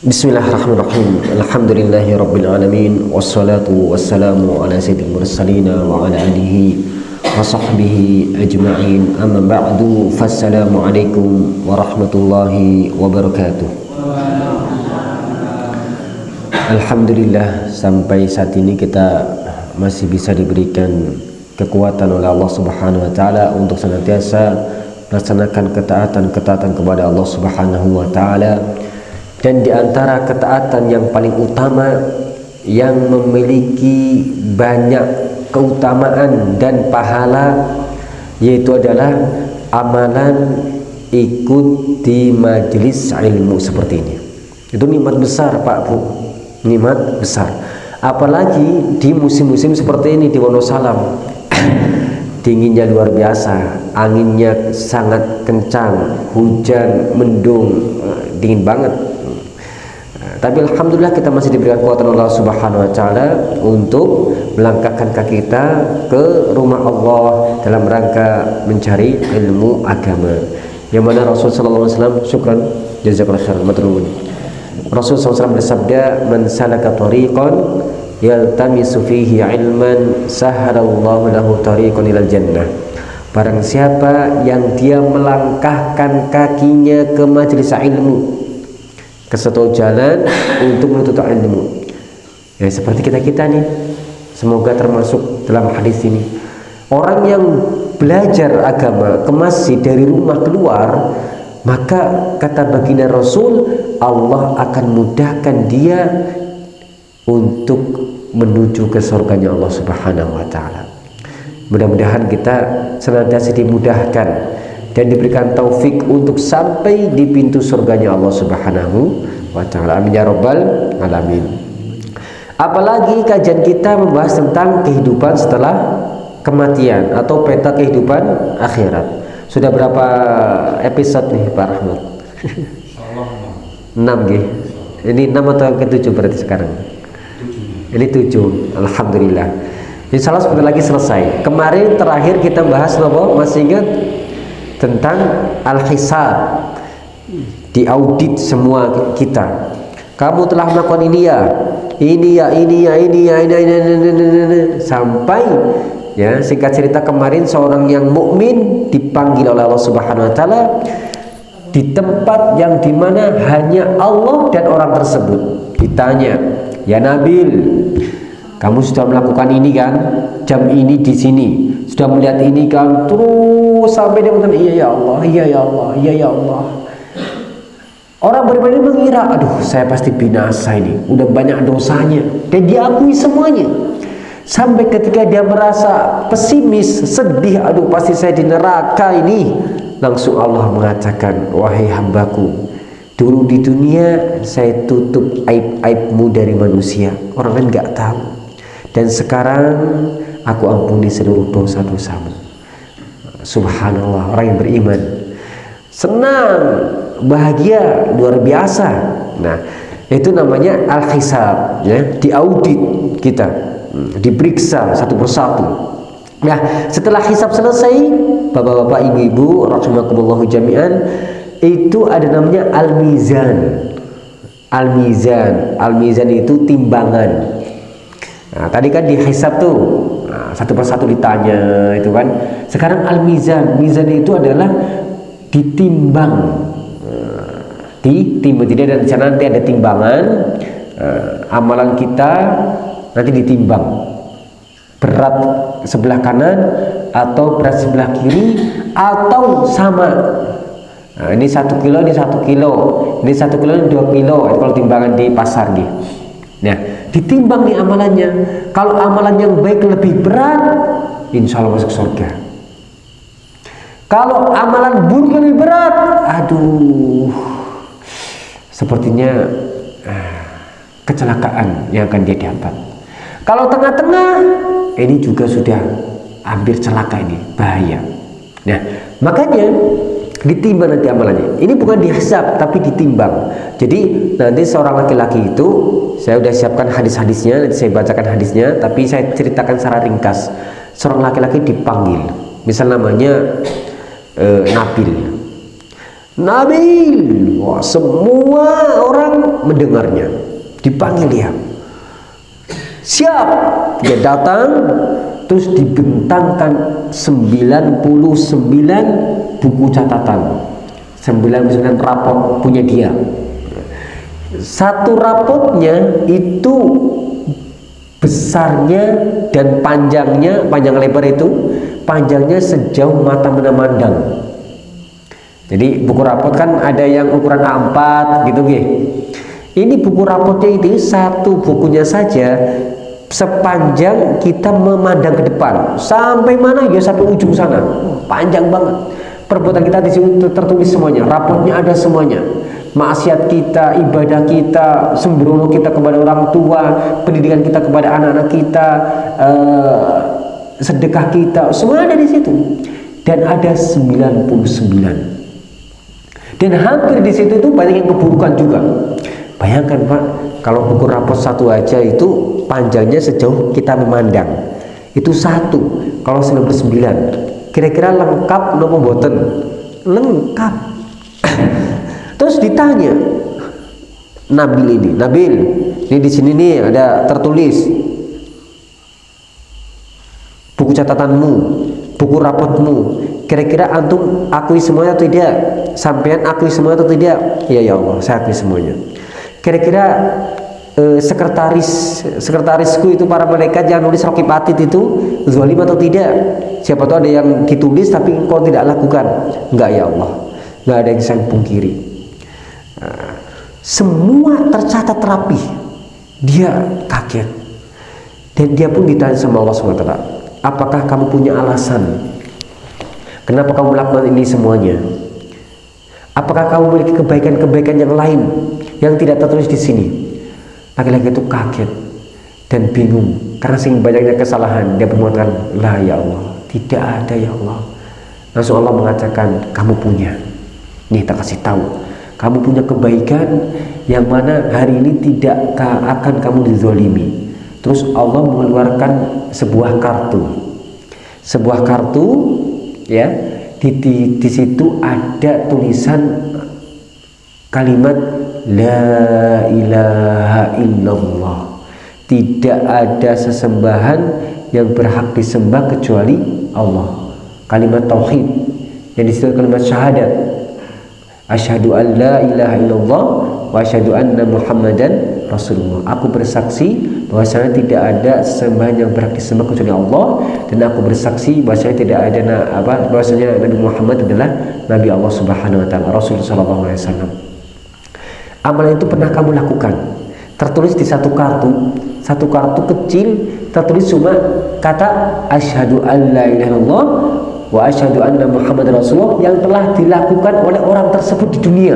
Bismillahirrahmanirrahim. Alhamdulillahi rabbil alamin. Wassalatu wassalamu ala sayyidil mursalin wa ala alihi wa sahbihi ajma'in. Amma ba'du. Fassalamu alaikum warahmatullahi wabarakatuh. Alhamdulillah, sampai saat ini kita masih bisa diberikan kekuatan oleh Allah Subhanahu wa taala untuk senantiasa melaksanakan ketaatan kepada Allah Subhanahu wa taala. Dan di antara ketaatan yang paling utama yang memiliki banyak keutamaan dan pahala, yaitu adalah amalan ikut di majelis ilmu seperti ini. Itu nikmat besar, Pak Bu, nikmat besar. Apalagi di musim-musim seperti ini di Wonosalam. Dinginnya luar biasa, anginnya sangat kencang, hujan, mendung, dingin banget. Tapi alhamdulillah kita masih diberikan kekuatan Allah Subhanahu wa taala untuk melangkahkan kaki kita ke rumah Allah dalam rangka mencari ilmu agama. Yang mana Rasul sallallahu alaihi wasallam, syukran jazakallahu khairan matrun. Rasul sallallahu alaihi wasallam bersabda, "Man salaka tariqan yaltamisu fihi ilman sahalallahu lahu tariqan ilal jannah." Barang siapa yang dia melangkahkan kakinya ke majelis ilmu, ke suatu jalan untuk menuntut ilmu, ya seperti kita nih, semoga termasuk dalam hadis ini. Orang yang belajar agama ke masjid dari rumah keluar, maka kata baginda Rasul, Allah akan mudahkan dia untuk menuju ke surganya Allah Subhanahu wa taala. Mudah-mudahan kita senantiasa dimudahkan dan diberikan taufik untuk sampai di pintu surganya Allah Subhanahu wa taala. Amin ya rabbal alamin. Apalagi kajian kita membahas tentang kehidupan setelah kematian atau peta kehidupan akhirat. Sudah berapa episode nih Pak Rahmat? 6 nggih. Ini 6 atau ke-7 berarti sekarang? 7. Ini 7. Alhamdulillah. Insyaallah sebentar lagi selesai. Kemarin terakhir kita bahas apa? Masih ingat? Tentang al-hisab, diaudit semua kita. Kamu telah melakukan ini ya, sampai ya, singkat cerita kemarin seorang yang mukmin dipanggil oleh Allah Subhanahu wa taala di tempat yang dimana hanya Allah dan orang tersebut. Ditanya, "Ya Nabil, kamu sudah melakukan ini kan? Jam ini di sini. Sudah melihat ini kan?" Terus sampai dia mengatakan, "Iya ya Allah, iya ya Allah, iya ya Allah." Orang beriman ini mengira, aduh saya pasti binasa ini, udah banyak dosanya, dan diakui semuanya. Sampai ketika dia merasa pesimis, sedih, aduh pasti saya di neraka ini, langsung Allah mengatakan, "Wahai hambaku, dulu di dunia saya tutup aib-aibmu dari manusia, orang lain gak tahu, dan sekarang aku ampuni seluruh dosa-dosamu." Subhanallah, orang yang beriman senang, bahagia, luar biasa. Nah, itu namanya al-hisab, ya, diaudit kita, diperiksa satu persatu. Nah, setelah hisab selesai, bapak-bapak, ibu-ibu, rahimakumullah jami'an, itu ada namanya al-mizan. Al-mizan itu timbangan. Nah, tadi kan dihisab tuh, nah, satu persatu ditanya itu kan. Sekarang al-mizan itu adalah ditimbang. Jadi ada di sana nanti ada timbangan, amalan kita nanti ditimbang, berat sebelah kanan atau berat sebelah kiri atau sama. Nah, ini 1 kilo, ini 1 kilo, ini 1 kilo, ini 2 kilo. Itu kalau timbangan di pasar gitu. Nah, ditimbang nih amalannya. Kalau amalan yang baik lebih berat, insya Allah masuk surga. Kalau amalan buruk lebih berat, aduh, sepertinya kecelakaan yang akan dia dapat. Kalau tengah-tengah, ini juga sudah hampir celaka, ini bahaya. Nah, makanya ditimbang nanti amalannya. Ini bukan dihisab tapi ditimbang. Jadi nanti seorang laki-laki itu, saya udah siapkan hadis-hadisnya, nanti saya bacakan hadisnya, tapi saya ceritakan secara ringkas. Seorang laki-laki dipanggil, misal namanya Nabil. Nabil. Wah, semua orang mendengarnya, dipanggil dia. Siap, dia datang, terus dibentangkan 99 buku catatan, 99 raport punya dia. Satu rapotnya itu besarnya dan panjangnya, panjang lebar itu panjangnya sejauh mata memandang. Jadi buku rapot kan ada yang ukuran A4 gitu nggih. Ini buku rapotnya ini satu bukunya saja sepanjang kita memandang ke depan. Sampai mana ya, sampai ujung sana. Panjang banget. Perbuatan kita di sini tertulis semuanya. Rapotnya ada semuanya. Maksiat kita, ibadah kita, sembrono kita kepada orang tua, pendidikan kita kepada anak-anak kita, sedekah kita, semua ada di situ. Dan ada 99. Dan hampir di situ itu banyak yang keburukan juga. Bayangkan Pak, kalau buku rapor satu aja itu panjangnya sejauh kita memandang. Itu satu. Kalau 99, kira-kira lengkap nopo mboten? Lengkap. Terus ditanya Nabil ini, Nabil, ini di sini nih ada tertulis buku catatanmu, buku rapotmu. Kira-kira antum akui semuanya atau tidak? Sampean akui semua atau tidak? Iya ya Allah, saya akui semuanya. Kira-kira sekretarisku itu para malaikat yang nulis Raqib Atid itu zalim atau tidak? Siapa tahu ada yang ditulis tapi engkau tidak lakukan. Enggak ya Allah, enggak ada yang saya pungkiri. Semua tercatat rapi. Dia kaget. Dan dia pun ditanya sama Allah SWT, apakah kamu punya alasan kenapa kamu melakukan ini semuanya? Apakah kamu memiliki kebaikan-kebaikan yang lain yang tidak tertulis di sini? Laki-laki itu kaget dan bingung karena saking banyaknya kesalahan. Dia mengatakan, lah ya Allah, tidak ada ya Allah. Langsung Allah mengatakan, kamu punya. Nih tak kasih tahu, kamu punya kebaikan yang mana hari ini tidak akan kamu dizalimi. Terus Allah mengeluarkan sebuah kartu, ya. Di situ ada tulisan kalimat La ilaha illallah. Tidak ada sesembahan yang berhak disembah kecuali Allah. Kalimat tauhid. Yang di situ kalimat syahadat. Asyhadu an la ilaha illallah wa asyhadu anna Muhammadan Rasulullah. Aku bersaksi bahwasanya tidak ada sesembahan yang berhak disembah kecuali Allah, dan aku bersaksi bahwasanya tidak ada bahwasanya Nabi Muhammad adalah Nabi Allah Subhanahu wa taala, Rasul sallallahu alaihi wasallam. Amalan itu pernah kamu lakukan. Tertulis di satu kartu kecil, tertulis cuma kata asyhadu an la ilaha illallah wa asyhadu anna Muhammadar Rasulullah yang telah dilakukan oleh orang tersebut di dunia.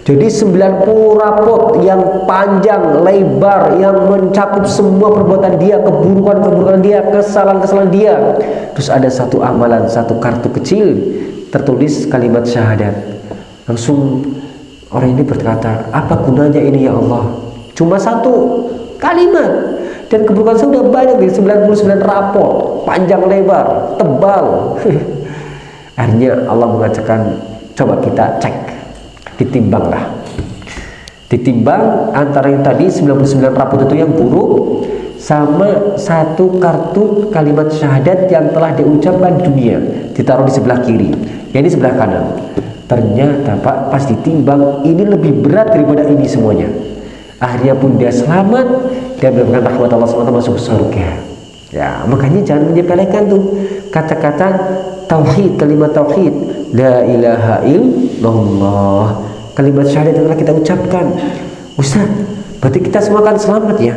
Jadi 90 rapot yang panjang, lebar, yang mencakup semua perbuatan dia, keburukan-keburukan dia, kesalahan-kesalahan dia. Terus ada satu amalan, satu kartu kecil, tertulis kalimat syahadat. Langsung orang ini berkata, apa gunanya ini ya Allah? Cuma satu kalimat. Dan keburukan saya sudah banyak nih, 99 rapot, panjang lebar, tebal. Akhirnya Allah mengatakan, coba kita cek. Ditimbanglah, ditimbang antara yang tadi 99 rapot itu yang buruk sama satu kartu kalimat syahadat yang telah diucapkan dunia, ditaruh di sebelah kiri, yang di sebelah kanan. Ternyata Pak, pas ditimbang ini lebih berat daripada ini semuanya. Akhirnya pun dia selamat dan mendapatkan rahmat Allah SWT, masuk surga. Ya, makanya jangan menyepelekan tuh kata-kata tauhid, kalimat tauhid, la ilaha illallah, kalimat syahadat yang telah kita ucapkan. Ustaz, berarti kita semua akan selamat ya?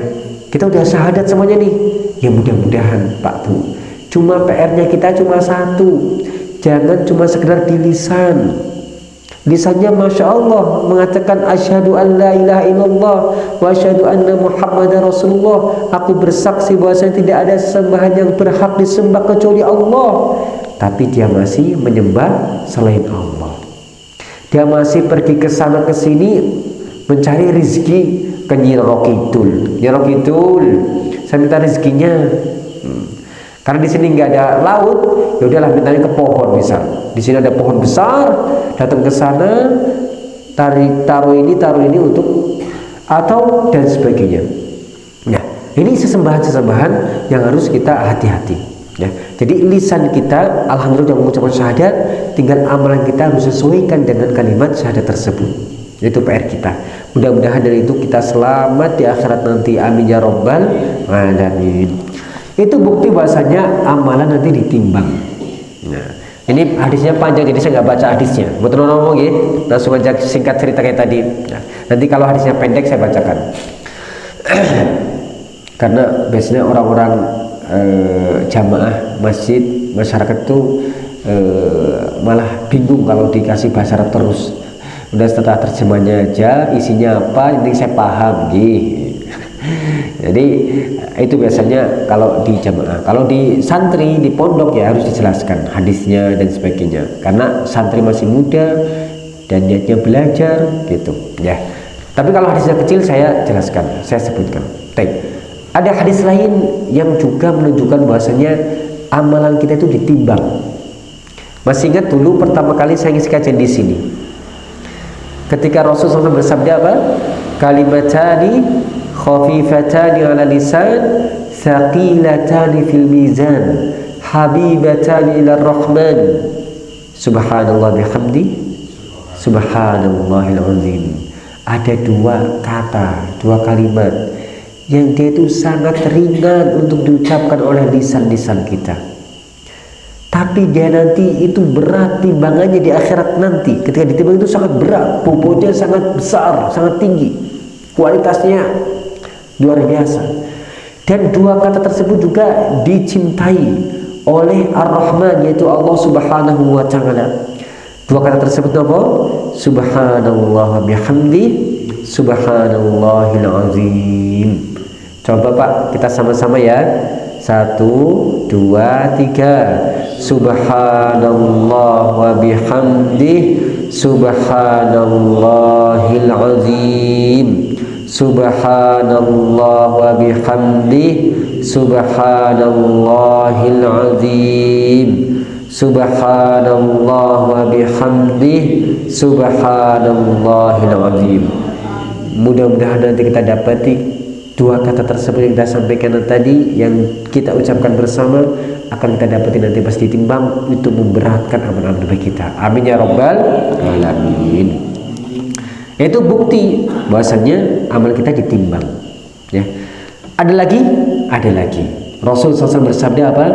Kita udah syahadat semuanya nih. Ya mudah-mudahan Pak Bu. Cuma PR-nya kita cuma satu, jangan cuma sekedar di lisan. Lisannya Masya Allah mengatakan asyhadu an la ilaha illallah wa asyhadu anna Muhammadar Rasulullah. Aku bersaksi bahwasanya tidak ada sembahan yang berhak disembah kecuali Allah. Tapi dia masih menyembah selain Allah. Dia masih pergi ke sana ke sini mencari rezeki ke Nyi Roro Kidul. Nyi Roro Kidul, saya minta rezekinya. Karena di sini nggak ada laut, ya udahlah mintanya ke pohon misal. Di sini ada pohon besar, datang ke sana, taruh ini untuk atau dan sebagainya. Nah, ini sesembahan yang harus kita hati-hati. Ya, jadi lisan kita, alhamdulillah mengucapkan syahadat, tinggal amalan kita harus sesuaikan dengan kalimat syahadat tersebut. Itu PR kita. Mudah-mudahan dari itu kita selamat di akhirat nanti. Amin ya rabbal alamin. Itu bukti bahasanya amalan nanti ditimbang. Nah, ini hadisnya panjang jadi saya nggak baca hadisnya. Betul ngomong ya, langsung aja singkat cerita kayak tadi. Nah, nanti kalau hadisnya pendek saya bacakan. Karena biasanya orang-orang jamaah masjid masyarakat itu malah bingung kalau dikasih bahasa Arab terus. Udah setelah terjemahnya aja, isinya apa, ini saya paham gitu. Jadi itu biasanya kalau di jamaah. Kalau di santri, di pondok ya harus dijelaskan hadisnya dan sebagainya. Karena santri masih muda dan niatnya belajar gitu ya. Tapi kalau hadisnya kecil saya jelaskan, saya sebutkan. Ada hadis lain yang juga menunjukkan bahwasanya amalan kita itu ditimbang. Masih ingat dulu pertama kali saya ngisi kajian di sini. Ketika Rasulullah SAW bersabda apa? Kalimatani khafifatani ala lisan, thaqilatani fil mizan, habibatani ila rahman. Subhanallah bihamdi, subhanallahil azim. Ada dua kata, dua kalimat yang dia itu sangat ringan untuk diucapkan oleh lisan-lisan kita. Tapi dia nanti itu berat timbangannya di akhirat nanti. Ketika ditimbang itu sangat berat, bobotnya sangat besar, sangat tinggi, kualitasnya luar biasa. Dan dua kata tersebut juga dicintai oleh Ar-Rahman, yaitu Allah Subhanahu wa Ta'ala. Dua kata tersebut apa? Subhanallah bihamdi, subhanallahil azim. Coba Pak, kita sama-sama ya. 1, 2, 3. Subhanallah wa bihamdih, subhanallahil azim. Subhanallah wa bihamdih, subhanallahil azim. Subhanallah wa bihamdih, subhanallahil azim. Mudah-mudahan nanti kita dapati dua kata tersebut yang kita sampaikan tadi, yang kita ucapkan bersama, akan kita dapati nanti pas ditimbang itu memberatkan amal-amal baik kita. Amin ya rabbal alamin. Itu bukti bahwasanya amal kita ditimbang. Ya. Ada lagi? Ada lagi. Rasul SAW bersabda apa?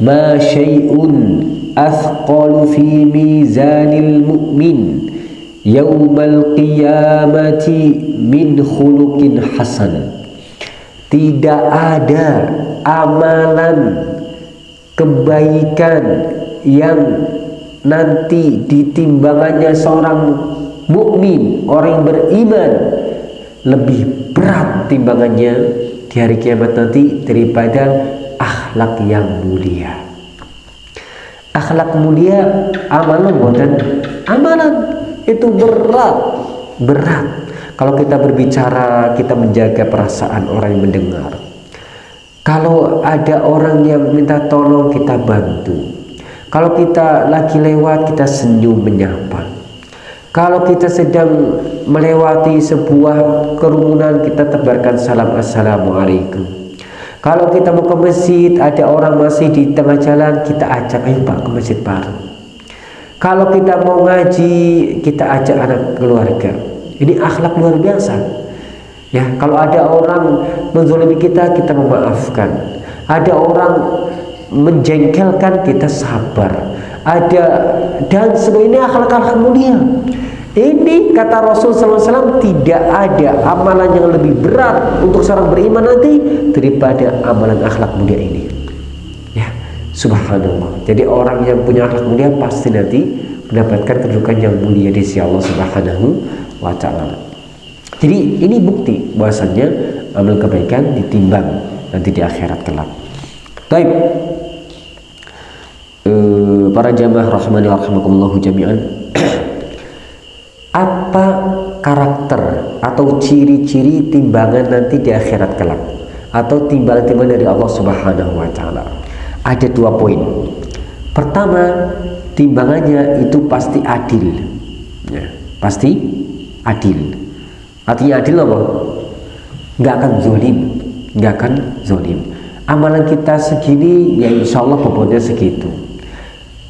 Ma syai'un athqalu fi mizanil mu'min yaumal qiyamati min khuluqin hasan. Tidak ada amalan kebaikan yang nanti ditimbangannya seorang mukmin, orang yang beriman, lebih berat timbangannya di hari kiamat nanti daripada akhlak yang mulia. Akhlak mulia amalan buatan amalan itu berat. Kalau kita berbicara, kita menjaga perasaan orang yang mendengar. Kalau ada orang yang minta tolong, kita bantu. Kalau kita lagi lewat, kita senyum menyapa. Kalau kita sedang melewati sebuah kerumunan, kita tebarkan salam assalamualaikum. Kalau kita mau ke masjid, ada orang masih di tengah jalan, kita ajak, ayo Pak ke masjid baru. Kalau kita mau ngaji, kita ajak anak keluarga. Ini akhlak luar biasa. Ya, kalau ada orang menzalimi kita, kita memaafkan. Ada orang menjengkelkan, kita sabar. Ada dan sebagainya, akhlak-akhlak mulia. Ini kata Rasul SAW, tidak ada amalan yang lebih berat untuk seorang beriman nanti daripada amalan akhlak mulia ini. Ya, subhanallah. Jadi orang yang punya akhlak mulia pasti nanti mendapatkan kedudukan yang mulia di sisi Allah Subhanahu wa Ta'ala. Jadi ini bukti bahwasannya amal kebaikan ditimbang nanti di akhirat kelak. Baik, para jamaah rahmani wa rahimakumullah jami'an. Apa karakter atau ciri-ciri timbangan nanti di akhirat kelak, atau timbangan-timbangan dari Allah Subhanahu wa Ta'ala? Ada 2 poin. Pertama, timbangannya itu pasti adil, ya, pasti adil. Artinya adil apa? Nggak akan zolim, nggak akan zolim. Amalan kita segini, ya insya Allah bobotnya segitu.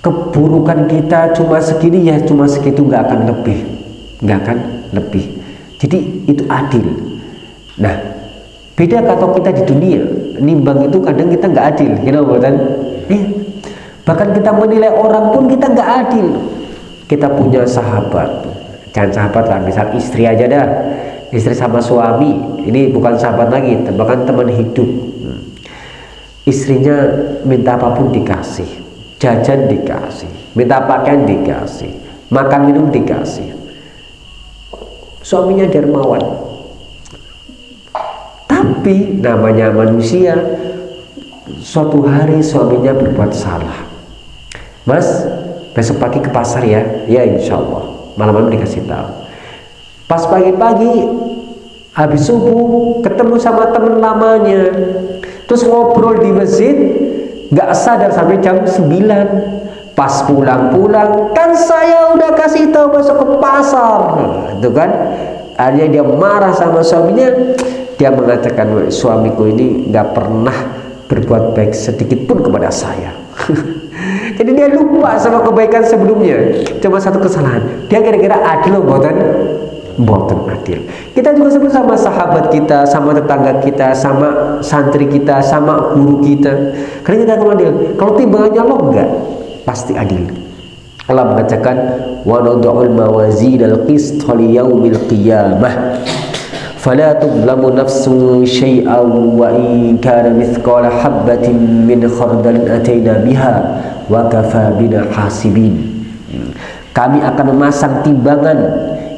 Keburukan kita cuma segini, ya cuma segitu, nggak akan lebih, nggak akan lebih. Jadi itu adil. Nah, beda kalau kita di dunia, nimbang itu kadang kita nggak adil, kan? Bahkan kita menilai orang pun kita nggak adil. Kita punya sahabat, jangan sahabat lah, misal istri aja dah, istri sama suami, ini bukan sahabat lagi, bahkan teman hidup. Istrinya minta apapun dikasih, jajan dikasih, minta pakaian dikasih, makan minum dikasih. Suaminya dermawan, tapi namanya manusia, suatu hari suaminya berbuat salah. Mas, besok pagi ke pasar ya? Ya insya Allah. Malam-malam dikasih tahu. Pas pagi-pagi habis subuh ketemu sama temen lamanya, terus ngobrol di masjid, nggak sadar sampai jam 9. Pas pulang-pulang, kan saya udah kasih tahu besok ke pasar. Itu kan, akhirnya dia marah sama suaminya. Dia mengatakan, suamiku ini nggak pernah berbuat baik sedikit pun kepada saya. Jadi dia lupa sama kebaikan sebelumnya, cuma satu kesalahan. Dia kira-kira adil boten adil. Kita juga sebut sama sahabat kita, sama tetangga kita, sama santri kita, sama guru kita. Karena kita akan adil. Kalau timbangannya Allah enggak, pasti adil. Allah mengatakan, wa nad'ul mawazinal qist li yaumil qiyamah fala tudlamu nafsun syai'an wa in kana mithqala habatin min khardalin ataina biha wa kafa bina hasibin. Kami akan memasang timbangan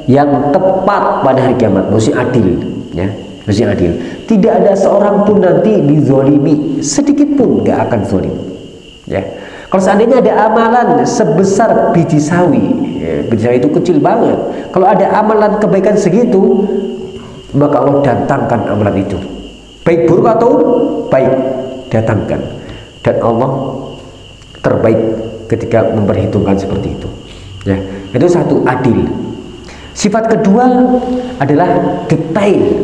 yang tepat pada hari kiamat, mesti adil, ya, mesti adil. Tidak ada seorang pun nanti dizolimi sedikit pun, nggak akan zolim, ya. Kalau seandainya ada amalan sebesar biji sawi, ya, biji sawi itu kecil banget. Kalau ada amalan kebaikan segitu, maka Allah datangkan amalan itu, baik buruk atau baik, datangkan. Dan Allah terbaik ketika memperhitungkan seperti itu, ya. Itu satu, adil. Sifat kedua adalah detail.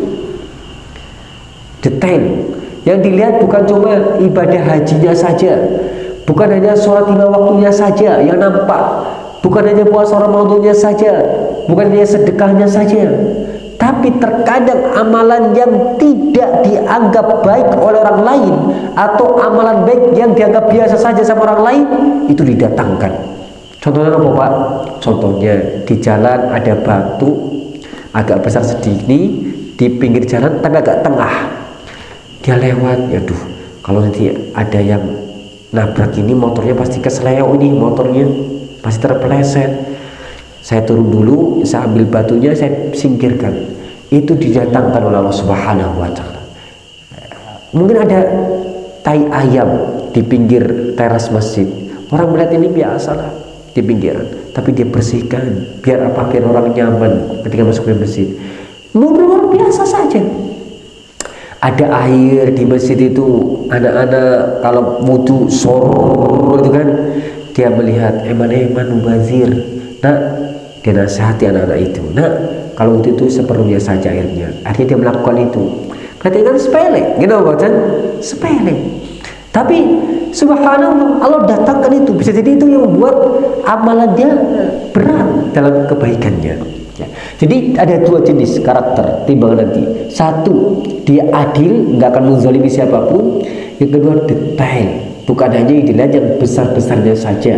Detail yang dilihat bukan cuma ibadah hajinya saja, bukan hanya sholat 5 waktunya saja yang nampak, bukan hanya puasa Ramadannya saja, bukan hanya sedekahnya saja, tapi terkadang amalan yang tidak dianggap baik oleh orang lain, atau amalan baik yang dianggap biasa saja sama orang lain, itu didatangkan. Contohnya apa Pak? Contohnya di jalan ada batu agak besar segini di pinggir jalan tapi agak tengah. Dia lewat, aduh, kalau nanti ada yang nabrak ini motornya pasti kesleo, ini motornya pasti terpeleset. Saya turun dulu, saya ambil batunya, saya singkirkan. Itu didatangkan oleh Allah Subhanahu wa Ta'ala. Mungkin ada tai ayam di pinggir teras masjid. Orang melihat ini biasalah di pinggiran, tapi dia bersihkan biar apa? Biar orang nyaman ketika masuk ke masjid. Luar biasa saja. Ada air di masjid itu, anak-anak kalau wudu sor itu kan, dia melihat eman-eman mubazir. Nah, dia nasihati anak-anak itu. Nah, kalau wudu itu seperlunya saja airnya. Akhirnya dia melakukan itu. Katakan kan sepele, gitu kan? Sepele. Tapi subhanallah, Allah datangkan itu. Bisa jadi itu yang membuat amalan dia berat dalam kebaikannya, ya. Jadi ada dua jenis karakter timbangan nanti. Satu, dia adil, nggak akan menzalimi siapapun. Yang kedua, detail, bukan hanya yang dilihat yang besar-besarnya saja,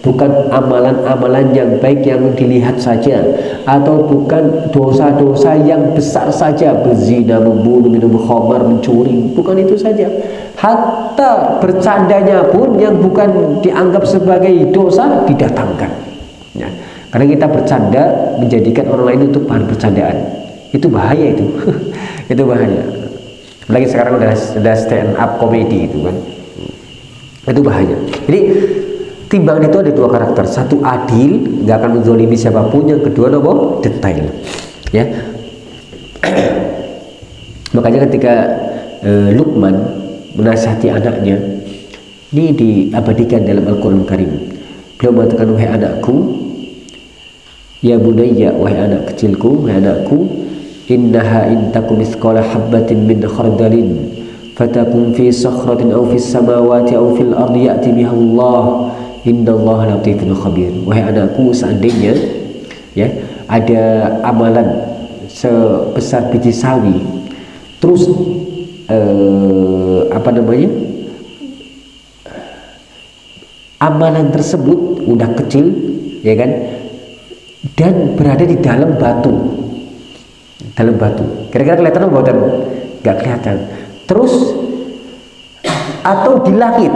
bukan amalan-amalan yang baik yang dilihat saja, atau bukan dosa-dosa yang besar saja, berzina, membunuh, minum khamar, mencuri, bukan itu saja. Hatta bercandanya pun yang bukan dianggap sebagai dosa didatangkan, ya. Karena kita bercanda menjadikan orang lain untuk bahan bercandaan, itu bahaya itu. Itu bahaya. Lagi sekarang udah stand up comedy itu kan, itu bahaya. Jadi timbangan itu ada dua karakter. Satu adil, nggak akan menzalimi siapapun. Yang kedua nopo detail, ya. Makanya ketika Luqman menasihati anaknya, Ini diabadikan dalam Al-Quran Karim. Beliau mengatakan, wahai anakku, ya bunayya, wahai anak kecilku, wahai anakku, innaha in takum mithqala habbatin min khardalin fatakun fi sakhratin aw fis samawati aw fil ardi ya'ti biha Allah innallaha latifun khabir. Wahai anakku, seandainya ya ada amalan sebesar biji sawi, terus amalan tersebut udah kecil, ya kan, dan berada di dalam batu, kira-kira kelihatan apa? Nggak kelihatan. Terus atau di langit,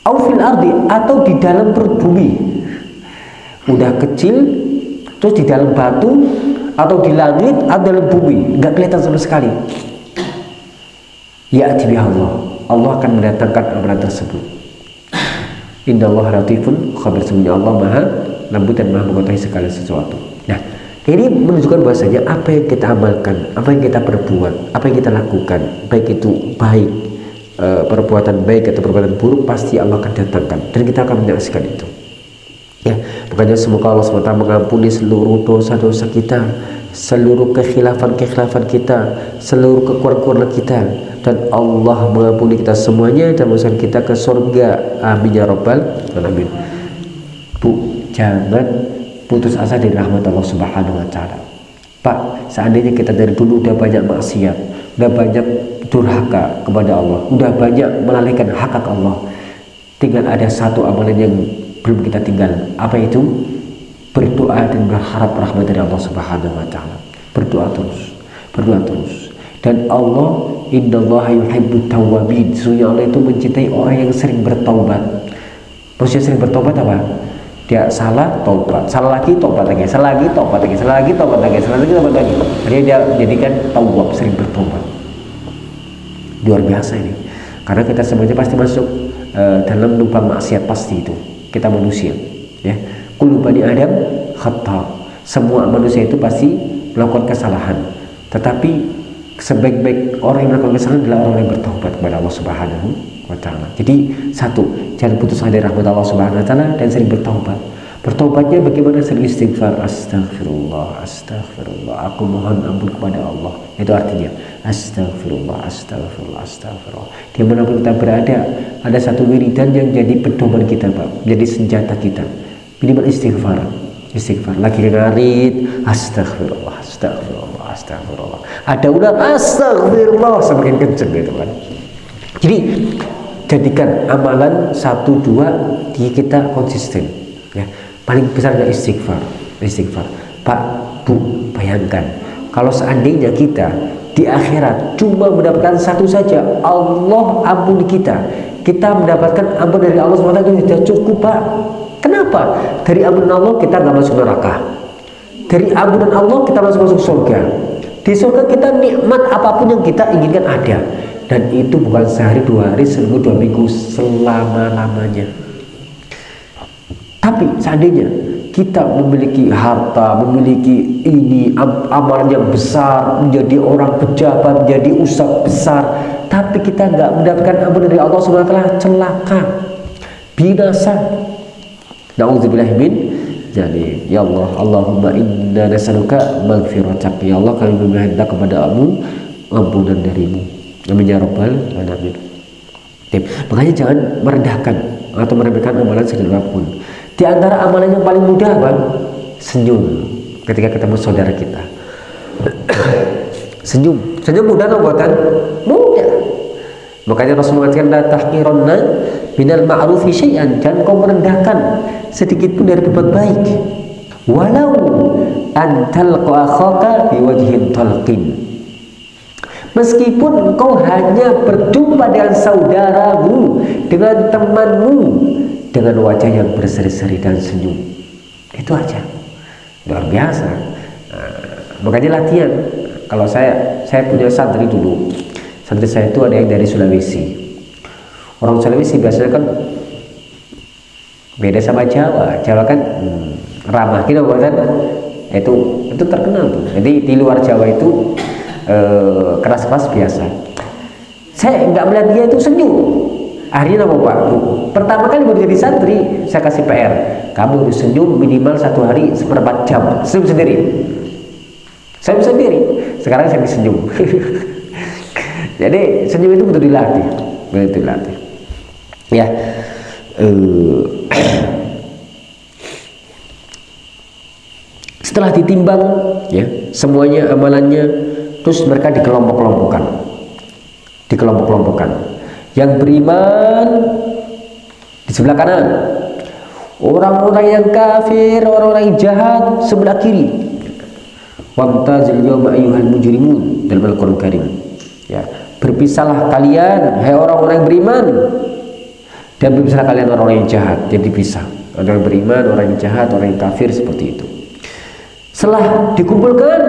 au fil ardi, atau di dalam perut bumi, udah kecil, terus di dalam batu, atau di langit, atau dalam bumi, nggak kelihatan sama sekali. Ya Allah, Allah akan mendatangkan amalan tersebut. Innallaha latifun khabir, sebenarnya Allah maha lembut dan maha mengetahui segala sesuatu. Nah, ini menunjukkan bahwasanya apa yang kita amalkan, apa yang kita perbuat, apa yang kita lakukan, baik itu baik, perbuatan baik atau perbuatan buruk, pasti Allah akan datangkan dan kita akan menyaksikan itu. Ya, makanya semoga Allah SWT mengampuni seluruh dosa-dosa kita, seluruh kekhilafan kita, seluruh kekurangan kita, dan Allah mengampuni kita semuanya dan memasukkan kita ke surga. Amin ya rabbal alamin. Bu, jangan putus asa dari rahmat Allah Subhanahu wa taala. Pak, seandainya kita dari dulu udah banyak maksiat, udah banyak durhaka kepada Allah, udah banyak melalaikan hak Allah, tinggal ada satu amalan yang belum kita tinggal. Apa itu? Berdoa dan berharap rahmat dari Allah Subhanahu wa taala. Berdoa terus. Dan Allah, innallaha yuhibbut tawwabin, sesungguhnya Allah itu mencintai orang yang sering bertaubat. Maksudnya sering bertaubat apa? Dia salah, taubat, salah lagi, taubat lagi, salah lagi, taubat lagi, salah lagi, taubat lagi, salah lagi, taubat lagi. Jadi dia jadikan tawwab, sering bertaubat. Luar biasa ini. Karena kita semuanya pasti masuk dalam lubang maksiat, pasti itu. Kita manusia, ya. Kullu bani Adam khata. Semua manusia itu pasti melakukan kesalahan. Tetapi sebaik-baik orang yang melakukan kesalahan adalah orang yang bertaubat kepada Allah Subhanahu wa taala. Jadi satu, jangan putus asa dari rahmat Allah Subhanahu wa taala dan sering bertaubat. Bertaubatnya bagaimana? Sering istighfar, astagfirullah, aku mohon ampun kepada Allah. Itu artinya astagfirullah. Dimanapun kita berada, ada satu wiridan yang jadi pedoman kita, Pak, menjadi senjata kita. Minimal istighfar. Lagi ngarit, astagfirullah. Ada udah astagfirullah, semakin kenceng gitu kan. Jadi jadikan amalan 1-2 di kita konsisten, ya. Paling besar adalah istighfar. Pak, Bu, bayangkan kalau seandainya kita di akhirat cuma mendapatkan satu saja, Allah ampuni kita mendapatkan ampun dari Allah SWT, itu sudah cukup, Pak. Kenapa? Dari ampunan Allah kita nggak masuk neraka, dari ampunan Allah kita masuk surga. Di surga kita nikmat apapun yang kita inginkan ada, dan itu bukan sehari, 2 hari, seminggu, 2 minggu, selama-lamanya. Tapi seandainya kita memiliki harta, memiliki ini amalan yang besar, menjadi orang pejabat, menjadi ustadz besar, tapi kita nggak mendapatkan ampun dari Allah SWT, celaka, binasa. Na'udzubillah min dzalik. Ya Allah, Allahumma inna nas'aluka maghfiratak. Ya Allah, kami meminta kepadamu ampunan darimu. Amin ya rabbal alamin. Makanya jangan merendahkan atau meremehkan amalan sedikit pun. Di antara amalan yang paling mudah, Bang, senyum ketika ketemu saudara kita. Senyum mudah atau buatan? Mudah. Makanya Rasulullah mengatakan, la tahqiranna minal ma'rufi syai'an, jangan kau merendahkan sedikit pun dari berbuat baik. Walau an talqa akhaka biwajhin talqin, meskipun engkau hanya berjumpa dengan saudaramu, dengan temanmu, dengan wajah yang berseri-seri dan senyum, itu aja. Luar biasa. Makanya latihan. Kalau saya punya santri dulu. Santri saya itu ada yang dari Sulawesi. Orang Sulawesi biasanya kan beda sama Jawa. Jawa kan ramah gitu kan. Itu terkenal tuh. Jadi di luar Jawa itu keras-keras biasa. Saya nggak melihat dia itu senyum. Akhirnya apa Pak Bu? Pertama kali baru jadi santri, saya kasih PR. Kamu harus senyum minimal 1 hari 1/4 jam. Senyum sendiri. Saya sendiri. Sekarang saya disenyum. Jadi senyum itu betul dilatih, betul dilatih. Ya. Setelah ditimbang, ya semuanya amalannya, terus mereka dikelompok-kelompokkan. Yang beriman di sebelah kanan, orang-orang yang kafir, orang-orang yang jahat sebelah kiri. Wamtazil yawma ayyuhal mujrimun dalam Al-Qur'an Karim. Ya, berpisahlah kalian hai orang-orang yang beriman, dan berpisahlah kalian orang-orang yang jahat. Jadi dipisah, orang yang beriman, orang yang jahat, orang yang kafir, seperti itu. Setelah dikumpulkan,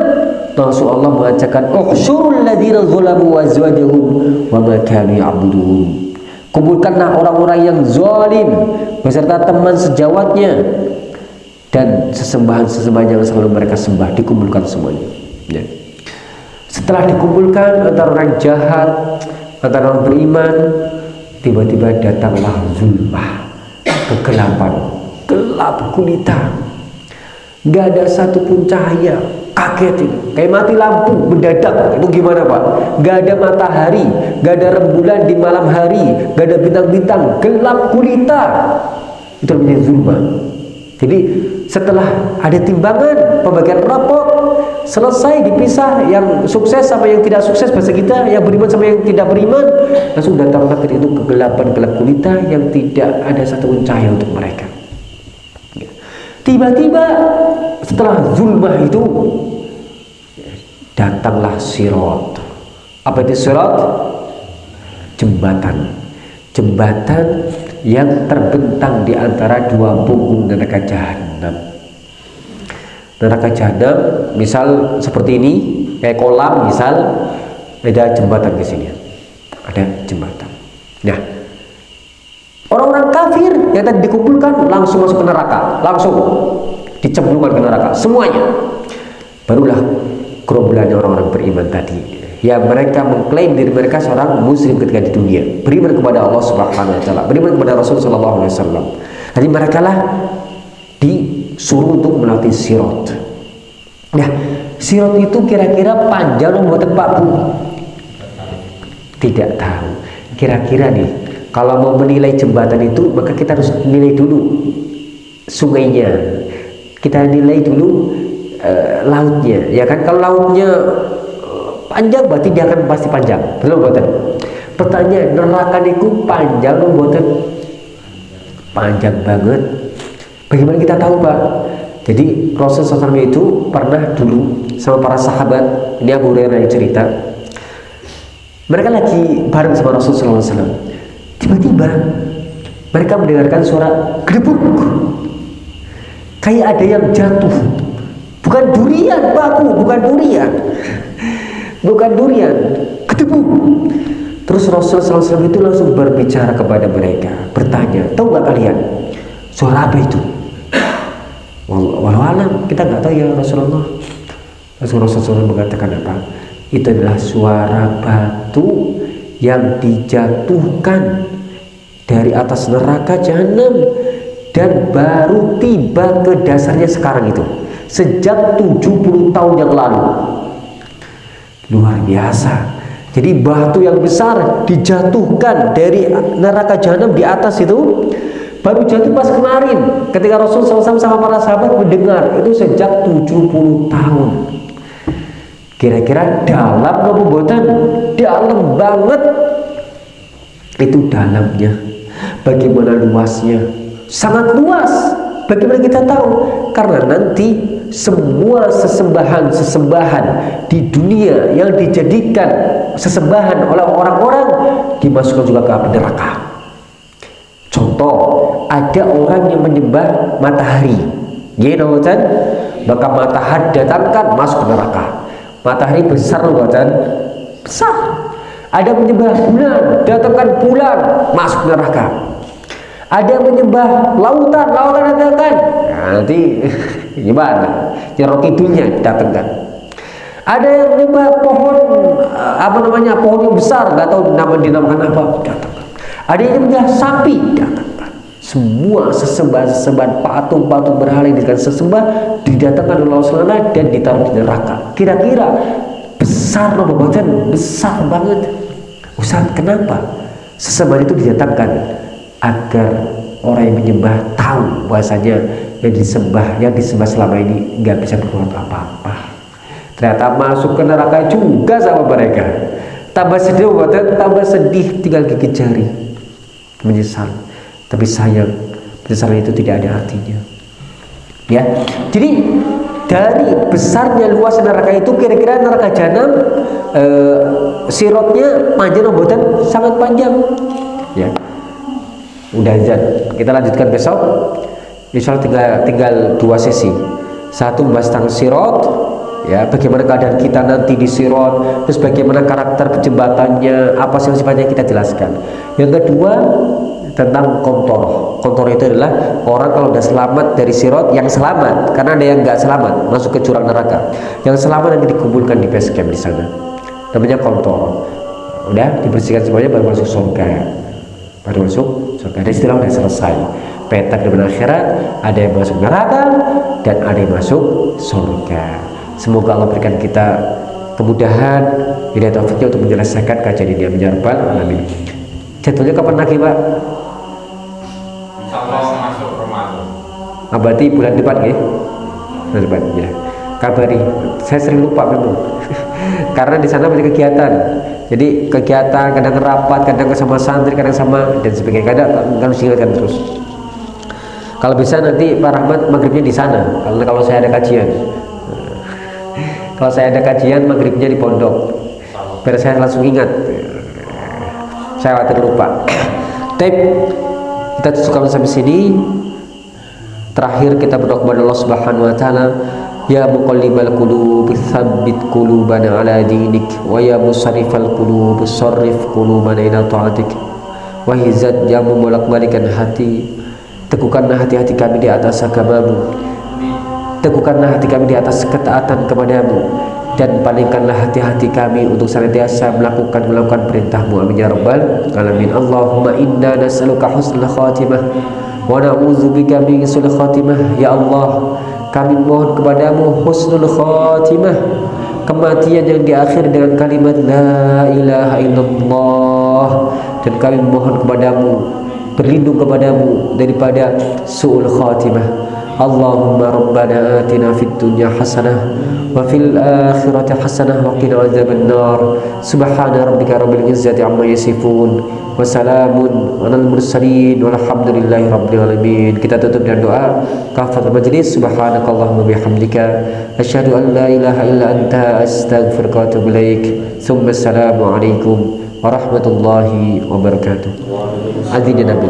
langsung Allah mengatakan ukhsyurul ladzina zalamu wa azwajuhum wa ma kanu ya'budun. Kumpulkanlah orang-orang yang zalim beserta teman sejawatnya dan sesembahan-sesembahan yang selalu mereka sembah, dikumpulkan semuanya. Ya. Setelah dikumpulkan antara orang jahat, antara orang beriman, tiba-tiba datanglah zulmah, kegelapan, gelap gulita. Gak ada satupun cahaya, kaget itu, kayak mati lampu mendadak. Itu gimana Pak? Gak ada matahari, gak ada rembulan di malam hari, gak ada bintang-bintang, gelap gulita. Itu namanya zulmah. Jadi setelah ada timbangan, pembagian rapot, selesai dipisah yang sukses sama yang tidak sukses, bahasa kita, yang beriman sama yang tidak beriman, langsung datanglah itu kegelapan, gelap gulita yang tidak ada satupun cahaya untuk mereka. Tiba-tiba setelah zulmah itu datanglah sirat. Apa itu sirat? Jembatan yang terbentang di antara 2 punggung neraka jahanam. Neraka jahanam misal seperti ini, kayak kolam misal, ada jembatan di sini. Ada jembatan. Nah, orang-orang kafir yang tadi dikumpulkan langsung masuk ke neraka, langsung dicemplungkan ke neraka semuanya. Barulah gerombolannya orang-orang beriman tadi, ya mereka mengklaim diri mereka seorang muslim ketika di dunia, beriman kepada Allah Subhanahu wa taala, beriman kepada Rasul sallallahu alaihi wasallam. Jadi mereka lah disuruh untuk melewati sirat. Nah, sirat itu kira-kira panjang membuat Pak Bu? Tidak tahu. Kira-kira nih, kalau mau menilai jembatan itu, maka kita harus nilai dulu sungainya, kita nilai dulu lautnya, ya kan? Kalau lautnya panjang, berarti dia akan pasti panjang, betul buatan? Pertanyaan, neraka itu panjang buatan? Panjang banget. Bagaimana kita tahu Pak? Jadi Rasulullah SAW itu pernah dulu sama para sahabat, ini Abu Hurairah yang cerita, mereka lagi bareng sama Rasulullah SAW. Tiba-tiba mereka mendengarkan suara gedebuk, kayak ada yang jatuh. Bukan durian Pak, bukan durian, bukan durian, gedebuk. Terus Rasulullah SAW itu langsung berbicara kepada mereka, bertanya, tahu nggak kalian suara apa itu? Walau alam, kita nggak tahu ya Rasulullah. Rasulullah SAW mengatakan apa? Itu adalah suara batu yang dijatuhkan dari atas neraka jahanam dan baru tiba ke dasarnya sekarang itu, sejak 70 tahun yang lalu. Luar biasa. Jadi batu yang besar dijatuhkan dari neraka jahanam di atas itu, baru jatuh pas kemarin ketika Rasul SAW sama para sahabat mendengar, itu sejak 70 tahun. Kira-kira dalam pembuatan, dalam banget. Itu dalamnya. Bagaimana luasnya? Sangat luas. Bagaimana kita tahu? Karena nanti semua sesembahan di dunia yang dijadikan sesembahan oleh orang-orang dimasukkan juga ke api neraka. Contoh, ada orang yang menyembah matahari, maka matahari datangkan masuk ke neraka. Matahari besar buatan, besar. Ada menyembah bulan, datangkan bulan masuk neraka. Ada menyembah lautan, lautan datangkan. Nah, nanti gimana? Nyerok idulnya datangkan. Ada yang nyembah pohon pohon yang besar, nggak tahu dinamakan apa, datangkan. Ada yang nyembah sapi, datangkan. Semua sesembahan patung-patung berhala yang sesembah didatangkan oleh Allah SWT dan ditaruh di neraka. Kira-kira besar apa bukan? Besar banget. Ustaz, kenapa sesembahan itu didatangkan? Agar orang yang menyembah tahu bahwasanya yang disembah selama ini nggak bisa berbuat apa-apa. Ternyata masuk ke neraka juga sama mereka. Tambah sedih, tinggal gigit jari, menyesal. Tapi sayang, penyesalan itu tidak ada artinya. Ya, jadi dari besarnya luas neraka itu, kira-kira neraka jahanam sirotnya panjang atau sangat panjang. Ya, udah azan. Kita lanjutkan besok. Insya Allah tinggal 2 sesi. Satu membahas tentang sirot, ya, bagaimana keadaan kita nanti di sirot, terus bagaimana karakter jembatannya, apa sih sifatnya kita jelaskan. Yang kedua tentang kontor itu adalah orang kalau udah selamat dari sirot, yang selamat, karena ada yang nggak selamat masuk ke jurang neraka, yang selamat nanti dikumpulkan di base camp di sana, namanya kontor. Udah dibersihkan semuanya baru masuk surga, dan istilah udah selesai. Peta kehidupan akhirat, ada yang masuk neraka dan ada yang masuk surga. Semoga Allah berikan kita kemudahan, hidayah taufiknya untuk menyelesaikan kajian ini. Amin ya rabbal alamin. Jadwalnya kapan lagi, Pak? Insyaallah masuk Ramadan. Berarti bulan depan ya? Bulan depan ya. Kabari. Saya sering lupa memang. Karena di sana banyak kegiatan. Jadi kegiatan kadang rapat, kadang sama santri, kadang sama dan sebagainya. Kadang harus ingatkan terus. Kalau bisa nanti Pak Rahmat maghribnya di sana. Kalau saya ada kajian. Kalau saya ada kajian maghribnya di pondok, biar saya langsung ingat. Saya khawatir lupa. Tapi kita cukupkan sampai sini. Terakhir kita berdoa kepada Allah Subhanahu Wa Taala. Ya muqallibal qulub, tsabbit qulubana ala dinik. Wa ya musarrifal qulub, sarrif qulubana ila ta'atik. Wahai zat yang membolak-balikan hati, teguhkanlah hati-hati kami di atas agamamu, teguhkanlah hati kami di atas ketaatan kepadamu, dan palingkanlah hati-hati kami untuk senantiasa melakukan perintahmu. Amin ya rabbal alamin. Allahumma inna nas'aluka husnul khatimah wa na'udzubika min su'il khatimah. Ya Allah, kami mohon kepadamu husnul khatimah, kematian yang diakhiri dengan kalimat la ilaha illallah, dan kami mohon kepadamu, berlindung kepadamu daripada su'ul khatimah. Allahumma rabbana atina fid dunya hasanah wa fil akhirati hasanah wa qina adzaban nar. Subhana rabbika rabbil izzati amma yasifun wa salamun alal mursalin walhamdulillahi rabbil alamin. Kita tutup dengan doa kafaratul majlis. Subhanakallahumma bihamdika asyhadu an la ilaha illa anta astaghfiruka wa atubu ilaik. Tsumma assalamu alaikum warahmatullahi wabarakatuh. Azza Nabi.